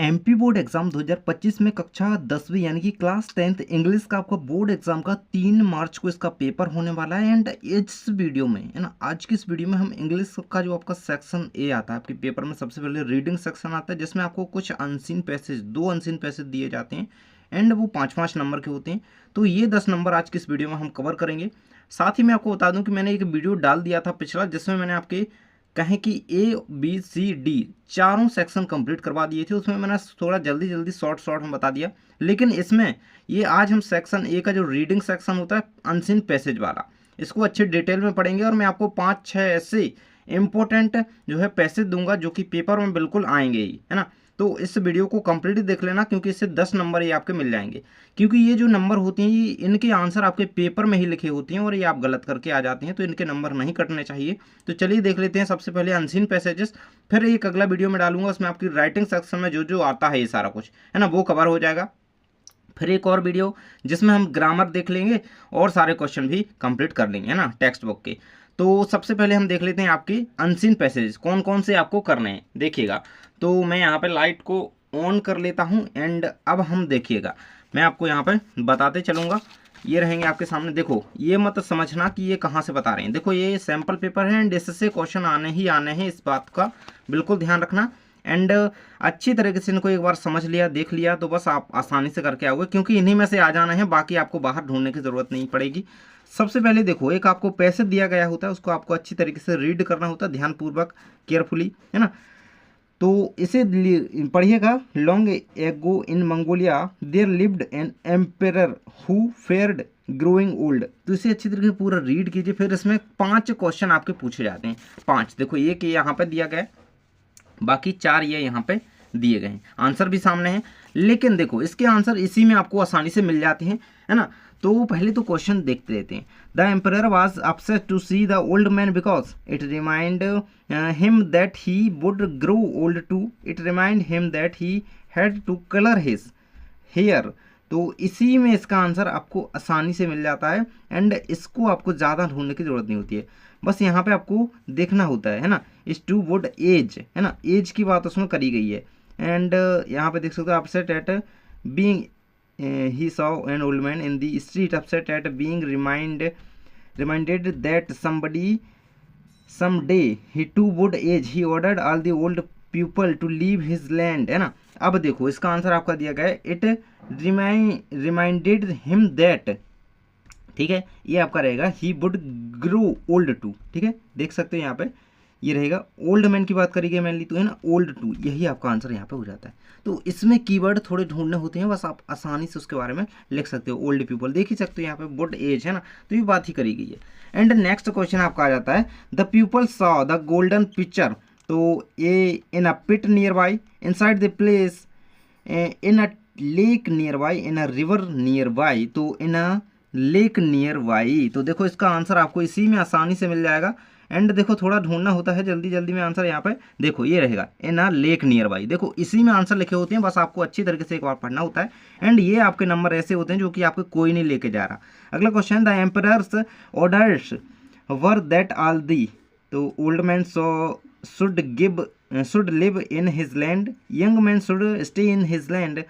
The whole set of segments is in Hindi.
एमपी बोर्ड एग्जाम 2025 में कक्षा 10वीं यानी कि क्लास 10th इंग्लिश का आपका बोर्ड एग्जाम का 3 मार्च को इसका पेपर होने वाला है। एंड इस वीडियो में है ना, आज की इस वीडियो में हम इंग्लिश का जो आपका सेक्शन ए आता है आपके पेपर में, सबसे पहले रीडिंग सेक्शन आता है जिसमें आपको कुछ अनसीन पैसेज, 2 अनसीन पैसेज दिए जाते हैं एंड वो 5-5 नंबर के होते हैं। तो ये 10 नंबर आज की इस वीडियो में हम कवर करेंगे। साथ ही मैं आपको बता दूं कि मैंने एक वीडियो डाल दिया था पिछला, जिसमें मैंने आपके कहें कि ए बी सी डी चारों सेक्शन कंप्लीट करवा दिए थे। उसमें मैंने थोड़ा जल्दी जल्दी शॉर्ट में बता दिया, लेकिन इसमें ये आज हम सेक्शन ए का जो रीडिंग सेक्शन होता है अनसीन पैसेज वाला, इसको अच्छे डिटेल में पढ़ेंगे और मैं आपको 5-6 ऐसे इंपॉर्टेंट जो है पैसेज दूंगा जो कि पेपर में बिल्कुल आएंगे ही, है ना। तो इस वीडियो को कंप्लीट देख लेना, क्योंकि इससे 10 नंबर ये आपके मिल जाएंगे। क्योंकि ये जो नंबर होते हैं ये इनके आंसर आपके पेपर में ही लिखे होते हैं और ये आप गलत करके आ जाते हैं, तो इनके नंबर नहीं कटने चाहिए। तो चलिए देख लेते हैं सबसे पहले अनसीन पैसेजेस, फिर एक अगला वीडियो में डालूंगा उसमें आपकी राइटिंग सेक्शन में जो जो आता है ये सारा कुछ, है ना, वो कवर हो जाएगा। फिर एक और वीडियो जिसमें हम ग्रामर देख लेंगे और सारे क्वेश्चन भी कंप्लीट कर लेंगे, है ना, टेक्स्ट बुक के। तो सबसे पहले हम देख लेते हैं आपके अनसीन पैसेज कौन कौन से आपको करने हैं, देखिएगा। तो मैं यहाँ पे लाइट को ऑन कर लेता हूँ एंड अब हम देखिएगा, मैं आपको यहाँ पे बताते चलूँगा। ये रहेंगे आपके सामने, देखो ये मत समझना कि ये कहाँ से बता रहे हैं, देखो ये सैम्पल पेपर है एंड इससे क्वेश्चन आने ही आने हैं, इस बात का बिल्कुल ध्यान रखना। एंड अच्छी तरीके से इनको एक बार समझ लिया, देख लिया, तो बस आप आसानी से करके आओगे, क्योंकि इन्हीं में से आ जाना है, बाकी आपको बाहर ढूंढने की ज़रूरत नहीं पड़ेगी। सबसे पहले देखो, एक आपको पैसेज दिया गया होता है, उसको आपको अच्छी तरीके से रीड करना होता है, ध्यानपूर्वक, केयरफुली, है ना। तो इसे पढ़िएगा। Long ago in Mongolia there lived an emperor who feared growing old. तो इसे अच्छी तरीके से पूरा रीड कीजिए। फिर इसमें 5 क्वेश्चन आपके पूछे जाते हैं, 5, देखो एक यहाँ पे दिया गया है, बाकी 4 ये यहाँ पे दिए गए हैं, आंसर भी सामने हैं, लेकिन देखो इसके आंसर इसी में आपको आसानी से मिल जाते हैं, है ना। तो पहले तो क्वेश्चन देखते रहते हैं। The emperor was upset to see the old man because it remind him that he would grow old too, it remind him that he had to colour his hair. तो इसी में इसका आंसर आपको आसानी से मिल जाता है एंड इसको आपको ज़्यादा ढूंढने की ज़रूरत नहीं होती है, बस यहाँ पे आपको देखना होता है ना। इस टू वुड एज, है ना, एज की बात उसमें करी गई है। एंड यहाँ पे देख सकते हो upset eight being he saw an old man in the street, upset at being reminded that someday he too would age, he ordered all the old people to leave his land, है ना। अब देखो इसका आंसर आपका दिया गया है, इट रिमाइंडेड हिम दैट, ठीक है, ये आपका रहेगा he would grow old too, ठीक है, देख सकते हो यहाँ पे ये रहेगा। ओल्ड मैन की बात करी गई मैनली, तो है ना, ओल्ड टू, यही आपका आंसर यहाँ पे हो जाता है। तो इसमें कीवर्ड थोड़े ढूंढने होते हैं, बस आप आसानी से उसके बारे में लिख सकते हो। ओल्ड पीपल देख ही सकते हो यहाँ पे, वुड एज, है ना, तो ये बात ही करी गई है। एंड नेक्स्ट क्वेश्चन आपका आ जाता है, the people saw the golden picture, तो ये in a pit nearby, inside the place, in a lake near by, in a river nearby, तो in a lake nearby. तो देखो इसका आंसर आपको इसी में आसानी से मिल जाएगा। एंड देखो थोड़ा ढूंढना होता है जल्दी जल्दी में आंसर, यहाँ पे देखो ये रहेगा इन अ लेक नियर बाई, देखो इसी में आंसर लिखे होते हैं, बस आपको अच्छी तरीके से एक बार पढ़ना होता है। एंड ये आपके नंबर ऐसे होते हैं जो कि आपको कोई नहीं लेके जा रहा। अगला question, the emperor's orders were that all दी, तो old man should live in his land, young man should stay in his land,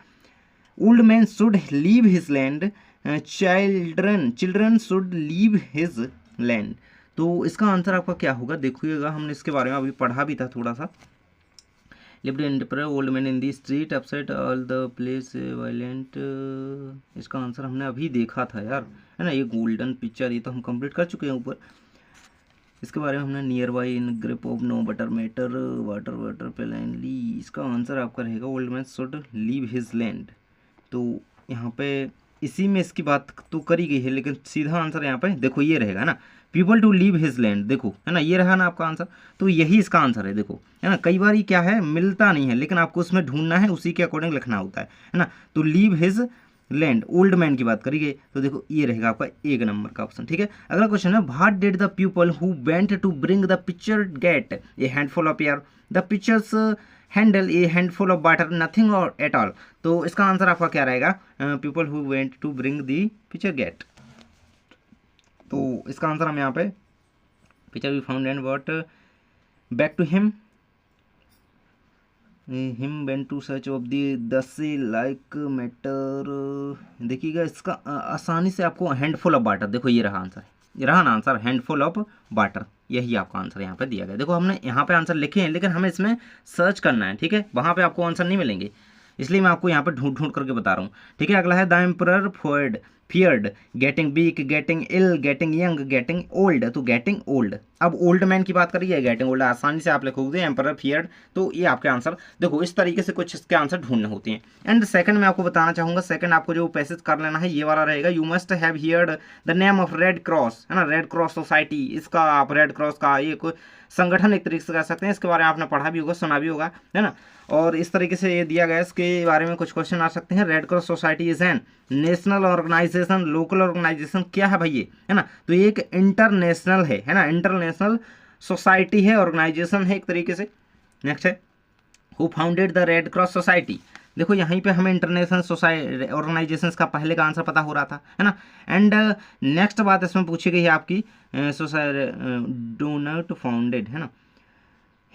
old man should leave his land, children should leave his land. तो इसका आंसर आपका क्या होगा, देखिएगा, हमने इसके बारे में अभी पढ़ा भी था थोड़ा सा। Lived in old man in the street upset all the place violent, इसका आंसर हमने अभी देखा था यार, है ना, ये गोल्डन पिक्चर, ये तो हम कंप्लीट कर चुके हैं ऊपर। इसके बारे में हमने near by in grip of no butter matter water water plainly, इसका आंसर आपका रहेगा old man should leave his land. तो यहाँ पे इसी में इसकी बात तो करी गई है, लेकिन सीधा आंसर यहाँ पे देखो ये रहेगा ना, people to leave his land, देखो है ना, ये रहा ना आपका आंसर, तो यही इसका आंसर है, देखो है ना। कई बार ये क्या है मिलता नहीं है, लेकिन आपको उसमें ढूंढना है, उसी के अकॉर्डिंग लिखना होता है ना। तो leave his land, old man की बात करी गई, तो देखो ये रहेगा आपका 1 नंबर का ऑप्शन, ठीक है। अगला क्वेश्चन है, what did the people who went to bring the picture get, a handful of air, the pictures handle, a handful of water, nothing और एट ऑल। तो इसका आंसर आपका क्या रहेगा, people who went to bring the picture get. तो इसका आंसर हम यहाँ पे picture we found and what back to him, him went to search of the sea like matter. देखिएगा इसका आसानी से आपको हैंडफुल ऑफ वाटर, देखो ये रहा आंसर, ये रहा ना आंसर, हैंडफुल ऑफ वाटर, यही आपका आंसर यहाँ पे दिया गया। देखो हमने यहाँ पे आंसर लिखे हैं लेकिन हमें इसमें सर्च करना है, ठीक है, वहाँ पे आपको आंसर नहीं मिलेंगे, इसलिए मैं आपको यहाँ पे ढूंढ ढूंढ करके बता रहा हूँ, ठीक है। अगला है the emperor feared getting weak, getting ill, getting young, getting old. तो गेटिंग ओल्ड, अब ओल्ड मैन की बात करिए, गेटिंग ओल्ड आसानी से आप लिखोगे एम्परर फियर्ड, तो ये आपके आंसर। देखो इस तरीके से कुछ इसके आंसर ढूंढने होते हैं। एंड सेकंड मैं आपको बताना चाहूंगा, सेकंड आपको जो पैसेज कर लेना है ये वाला रहेगा, you must have heard the name of red cross, है ना, रेड क्रॉस सोसाइटी, इसका आप रेड क्रॉस का एक संगठन एक तरीके से कह सकते हैं, इसके बारे में आपने पढ़ा भी होगा, सुना भी होगा, है ना। और इस तरीके से ये दिया गया, इसके बारे में कुछ क्वेश्चन आ सकते हैं। Red cross society is an national organization, local organization, क्या है भाई ये, है ना, तो ये एक इंटरनेशनल है ना, इंटरनेशनल सोसाइटी है, ऑर्गेनाइजेशन है एक तरीके से। नेक्स्ट है who founded the red cross society. देखो यहीं पे हमें इंटरनेशनल सोसाइटी ऑर्गेनाइजेशंस का पहले का आंसर पता हो रहा था, है ना। एंड नेक्स्ट बात इसमें पूछी गई है आपकी डोनट फाउंडेड, है ना,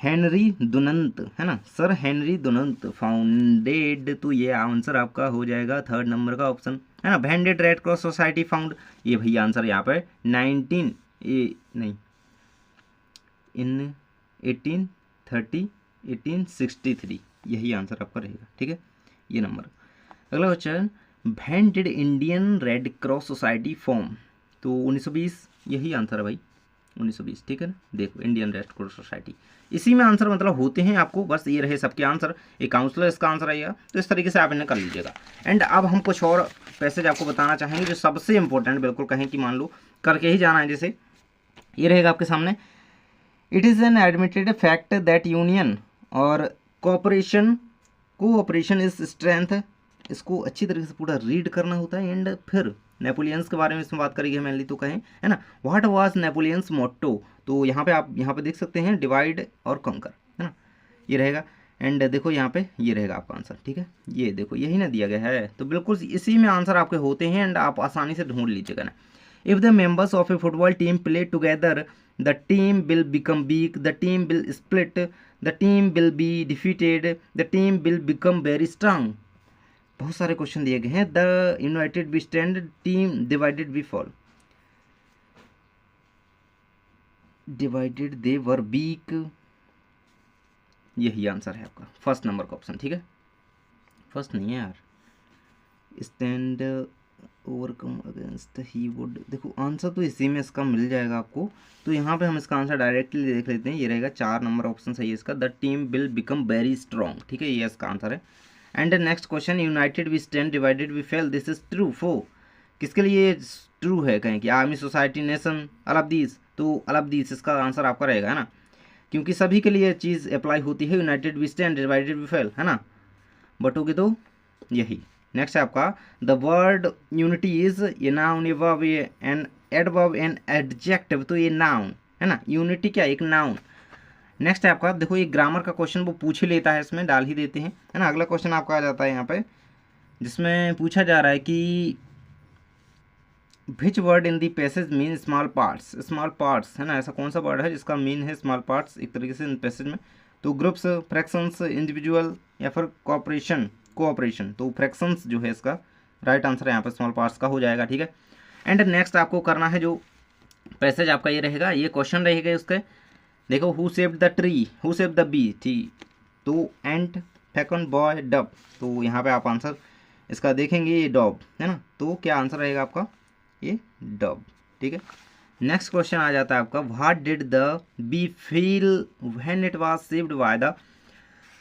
हेनरी दुनंत, है ना, सर हेनरी दुनंत फाउंडेड, तो ये आंसर आपका हो जाएगा थर्ड नंबर का ऑप्शन, है ना। Ended red cross society found, ये भैया आंसर यहाँ पे 1863, यही आंसर आपका रहेगा, ठीक है, ये नंबर। अगला question, when did Indian red cross society form, तो 1920, यही आंसर है भाई, 1920, ठीक है ना। देखो इंडियन रेड क्रॉस सोसाइटी, इसी में आंसर मतलब होते हैं आपको, बस ये रहे सबके आंसर, एक काउंसलर इसका आंसर आएगा, तो इस तरीके से आप इन्हें कर लीजिएगा। एंड अब हम कुछ और पैसेज आपको बताना चाहेंगे जो सबसे इंपॉर्टेंट, बिल्कुल कहें कि मान लो करके ही जाना है, जैसे ये रहेगा आपके सामने, it is an admitted fact that union और कोऑपरेशन इज स्ट्रेंथ, इसको अच्छी तरीके से पूरा रीड करना होता है। एंड फिर नेपोलियंस के बारे में इसमें बात करेंगे मेनली, तो कहें, है ना, व्हाट वाज नेपोलियंस मोट्टो, तो यहाँ पे आप यहाँ पे देख सकते हैं डिवाइड और कंकर, है ना, ये रहेगा। एंड देखो यहाँ पे ये रहेगा आपका आंसर, ठीक है, ये देखो यही ना दिया गया है, तो बिल्कुल इसी में आंसर आपके होते हैं। एंड आप आसानी से ढूंढ लीजिएगा ना। If the members of a football team play together the team will become weak, the team will split, the team will be defeated, the team will become very strong. बहुत सारे क्वेश्चन दिए गए हैं। The united we stand, team divided we fall, divided they were weak, यही आंसर है आपका फर्स्ट नंबर का ऑप्शन, ठीक है, फर्स्ट नहीं है यार, stand overcome against he would, देखो आंसर तो इसी में इसका मिल जाएगा आपको। तो यहाँ पे हम इसका आंसर डायरेक्टली देख लेते हैं, ये रहेगा 4 नंबर ऑप्शन सही है इसका, the team will become very strong, ठीक है, ये इसका आंसर है। And next question, united we stand divided we fail, this is true for, किसके लिए ट्रू है, कहें कि army, society, nation, all of these, तो ऑल ऑफ दीज इसका आंसर आपका रहेगा, है ना, क्योंकि सभी के लिए चीज़ अप्लाई होती है, united we stand divided we fail, है ना, बटोगे तो यही। नेक्स्ट है आपका, द वर्ड यूनिटी इज ये noun, an adverb, an adjective, तो ये नाउन, है ना, यूनिटी क्या एक नाउन। नेक्स्ट है आपका, देखो ये ग्रामर का क्वेश्चन वो पूछ ही लेता है, इसमें डाल ही देते हैं, है ना। अगला क्वेश्चन आपका आ जाता है यहाँ पे, जिसमें पूछा जा रहा है कि which word in the passage mean small parts, small parts, है ना, ऐसा कौन सा वर्ड है जिसका मीन है स्मॉल पार्ट्स एक तरीके से इन पैसेज में, तो ग्रुप्स, फ्रैक्शंस, इंडिविजुअल, या फिर कोऑपरेशन, तो फ्रैक्शंस जो है इसका राइट आंसर यहाँ पर स्मॉल पार्ट्स का हो जाएगा, ठीक है। एंड नेक्स्ट आपको करना है जो पैसेज आपका ये रहेगा, ये क्वेश्चन रहेगा उसके, देखो who saved the tree, who saved the bee, थी, तो एंट, फैकन, बॉय, डब, तो यहाँ पे आप आंसर इसका देखेंगे ये डॉब, है ना, तो क्या आंसर रहेगा आपका ये डब, ठीक है। नेक्स्ट क्वेश्चन आ जाता है आपका, what did the bee feel when it was saved by the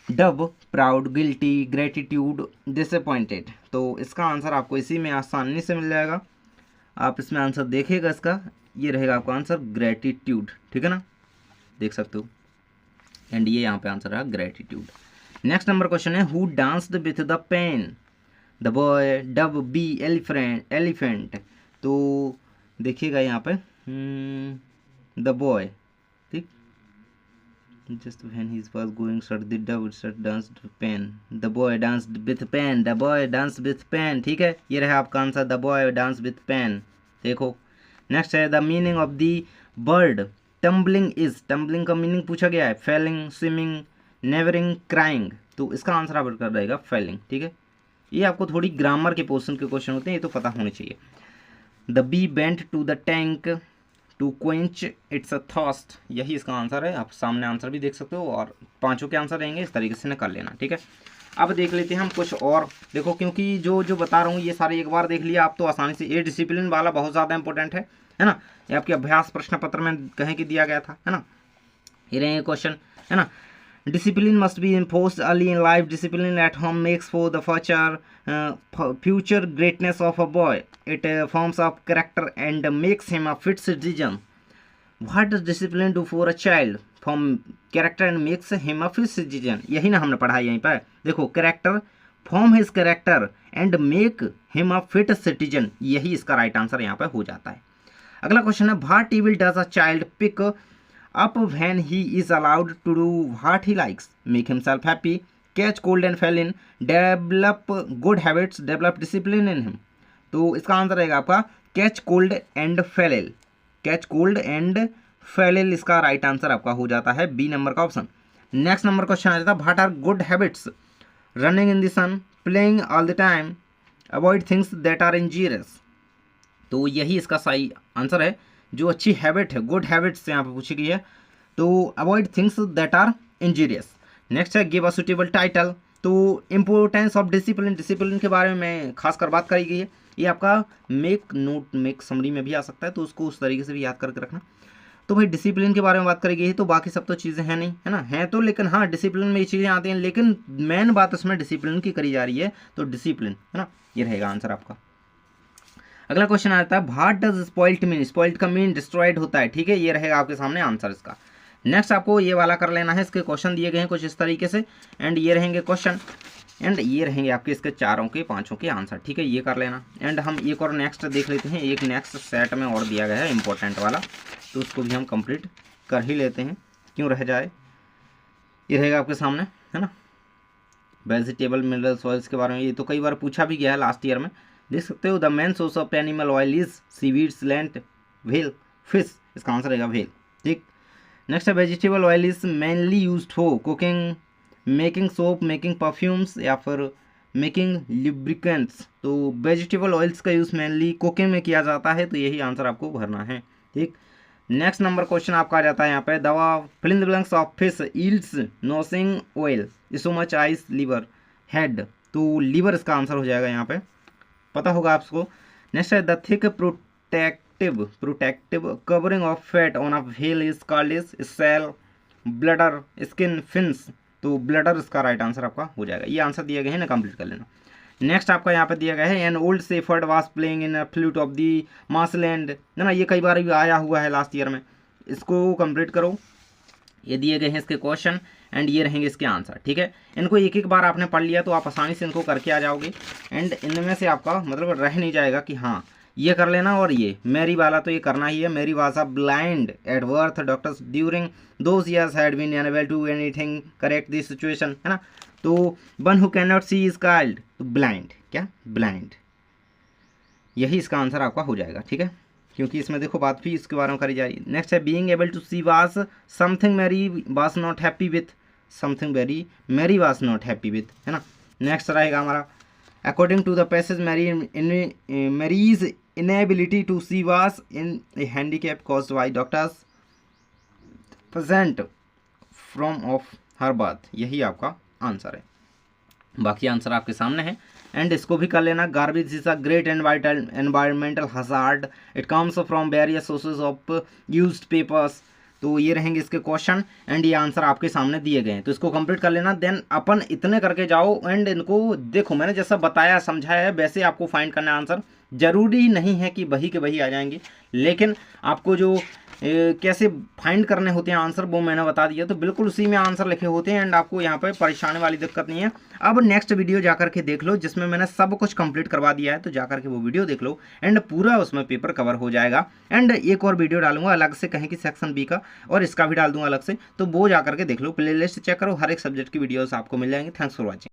dove, proud, guilty, gratitude, disappointed, तो इसका आंसर आपको इसी में आसानी से मिल जाएगा। आप इसमें आंसर देखिएगा, इसका ये रहेगा आपका आंसर ग्रेटिट्यूड, ठीक है ना, देख सकते हो। एंड ये यहाँ पे आंसर है ग्रेटिट्यूड। नेक्स्ट नंबर क्वेश्चन है, who danced with the pen, the boy, dove, bee, elephant, तो देखिएगा यहाँ पे द बॉय, ठीक, just when he was going shut the dove shut danced pen, the boy danced with pen, the boy dance with pen, ठीक है, ये रहा आपका answer, the boy dance with pen. देखो नेक्स्ट है, the meaning of the word tumbling is, tumbling का मीनिंग पूछा गया है, फेलिंग, स्विमिंग, नेवरिंग, क्राइंग, तो इसका आंसर आपका रहेगा फेलिंग। ठीक है, ये आपको थोड़ी ग्रामर के पोर्शन के क्वेश्चन होते हैं, ये तो पता होने चाहिए। The bee bent to the tank to quench its a thirst, यही इसका आंसर है। आप सामने आंसर भी देख सकते हो और पांचों के आंसर रहेंगे, इस तरीके से कर लेना। ठीक है, अब देख लेते हैं हम कुछ और। देखो क्योंकि जो जो बता रहा हूँ ये सारे एक बार देख लिया आप तो आसानी से, ये डिसिप्लिन वाला बहुत ज़्यादा इंपॉर्टेंट है ना। ये आपके अभ्यास प्रश्न पत्र में कहीं कि दिया गया था, है ना। ये रहेंगे क्वेश्चन, है ना। Discipline must be enforced early in life. Discipline at home makes for the future greatness of a boy. It forms of character and makes him a fit citizen. What does discipline do for a child? Form character and makes him a fit citizen. यही ना हमने पढ़ा यहीं पर। देखो character, form his character and make him a fit citizen. यही इसका राइट आंसर यहाँ पर हो जाता है। अगला क्वेश्चन है, what evil does a child pick up when he is allowed to do what he likes? Make himself happy, catch cold and fall in, develop good habits, develop discipline in him. तो इसका आंसर रहेगा आपका catch cold and fail. Catch cold and fail इसका राइट आंसर आपका हो जाता है बी नंबर का ऑप्शन। नेक्स्ट नंबर क्वेश्चन आ जाता है, what are good habits? Running in the sun, playing all the time, avoid things that are injurious. तो यही इसका सही आंसर है। जो अच्छी हैबिट है, गुड हैबिट्स यहाँ पे पूछी गई है, तो avoid things that are injurious. Next है, गिव अ सुटेबल टाइटल। तो इंपॉर्टेंस ऑफ डिसिप्लिन, डिसिप्लिन के बारे में खासकर बात करी गई है। ये आपका मेक नोट, मेक समरी में भी आ सकता है, तो उसको उस तरीके से भी याद करके रखना। तो भाई डिसिप्लिन के बारे में बात करी गई है, तो बाकी सब तो चीज़ें हैं नहीं, है ना, हैं तो, लेकिन हाँ डिसिप्लिन में ये चीज़ें आती हैं, लेकिन मेन बात उसमें डिसिप्लिन की करी जा रही है, तो डिसिप्लिन, है ना, ये रहेगा आंसर आपका। अगला क्वेश्चन आता है, what does spoiled mean? Spoiled का मीन डिस्ट्रॉयड होता है। ठीक है, ये रहेगा आपके सामने आंसर इसका। नेक्स्ट आपको ये वाला कर लेना है, इसके क्वेश्चन दिए गए हैं कुछ इस तरीके से, एंड ये रहेंगे क्वेश्चन, एंड ये रहेंगे आपके इसके चारों के पांचों के आंसर। ठीक है, ये कर लेना। एंड हम एक और नेक्स्ट देख लेते हैं, एक नेक्स्ट सेट में और दिया गया है इंपॉर्टेंट वाला, तो उसको भी हम कंप्लीट कर ही लेते हैं, क्यों रह जाए। ये रहेगा आपके सामने, है ना, वेजिटेबल मिनरल सॉइल्स के बारे में। ये तो कई बार पूछा भी गया है लास्ट ईयर में, देख सकते हो। The main source of animal oil is seaweeds, land, whale, fish. इसका आंसर रहेगा व्हेल। ठीक, नेक्स्ट है, vegetable oil is mainly used for cooking, making soap, making perfumes, या फिर मेकिंग लिब्रिकेंट्स। तो वेजिटेबल ऑयल्स का यूज़ मेनली कुकिंग में किया जाता है, तो यही आंसर आपको भरना है। ठीक, नेक्स्ट नंबर क्वेश्चन आपका आ जाता है यहाँ पे, दवा fill in the blanks of fish yields nothing oil so much ice liver head. तो लीवर इसका आंसर हो जाएगा, यहाँ पे पता होगा आपको। नेक्स्ट है, the thick protective covering of fat on a whale is called is cell, blubber, skin, fins. तो ब्लडर इसका राइट आंसर आपका हो जाएगा। ये आंसर दिए गए हैं ना, कंप्लीट कर लेना। नेक्स्ट आपका यहाँ पे दिया गया है, an old shepherd was playing in flute of the marshland, है ना, ये कई बार भी आया हुआ है लास्ट ईयर में, इसको कंप्लीट करो। ये दिए गए हैं इसके क्वेश्चन, एंड ये रहेंगे इसके आंसर। ठीक है, इनको एक एक बार आपने पढ़ लिया तो आप आसानी से इनको करके आ जाओगे, एंड इनमें से आपका मतलब रह नहीं जाएगा कि हाँ ये कर लेना और ये मेरी वाला तो ये करना ही है। Mary was a blind at birth, doctors during those years had been unable to anything correct this situation, है ना। तो one who can not see is called, तो ब्लाइंड, क्या ब्लाइंड, यही इसका आंसर आपका हो जाएगा। ठीक है, क्योंकि इसमें देखो बात भी इसके बारे में करी जा रही है। नेक्स्ट है, being able to see was something Mary was not happy with, something very Mary was not happy with, है ना। नेक्स्ट रहेगा हमारा, according to the passage Mary's inability to see was in a handicap caused by doctors present from of her birth, यही आपका आंसर है। बाकी आंसर आपके सामने है, एंड इसको भी कर लेना। Garbage is a great environmental hazard, it comes from various sources of used papers. तो ये रहेंगे इसके क्वेश्चन, एंड ये आंसर आपके सामने दिए गए हैं, तो इसको कंप्लीट कर लेना। देन अपन इतने करके जाओ, एंड इनको देखो मैंने जैसा बताया समझाया है वैसे आपको फाइंड करना है आंसर। जरूरी नहीं है कि वही के वही आ जाएंगे, लेकिन आपको जो कैसे फाइंड करने होते हैं आंसर वो मैंने बता दिया, तो बिल्कुल उसी में आंसर लिखे होते हैं, एंड आपको यहाँ पर परेशानी वाली दिक्कत नहीं है। अब नेक्स्ट वीडियो जाकर के देख लो जिसमें मैंने सब कुछ कंप्लीट करवा दिया है, तो जाकर के वो वीडियो देख लो, एंड पूरा उसमें पेपर कवर हो जाएगा। एंड एक और वीडियो डालूंगा अलग से कहीं की सेक्शन बी का, और इसका भी डाल दूंगा अलग से, तो वो जाकर के देख लो, प्लेलिस्ट चेक करो, हर एक सब्जेक्ट की वीडियोस आपको मिल जाएंगे। Thanks for watching.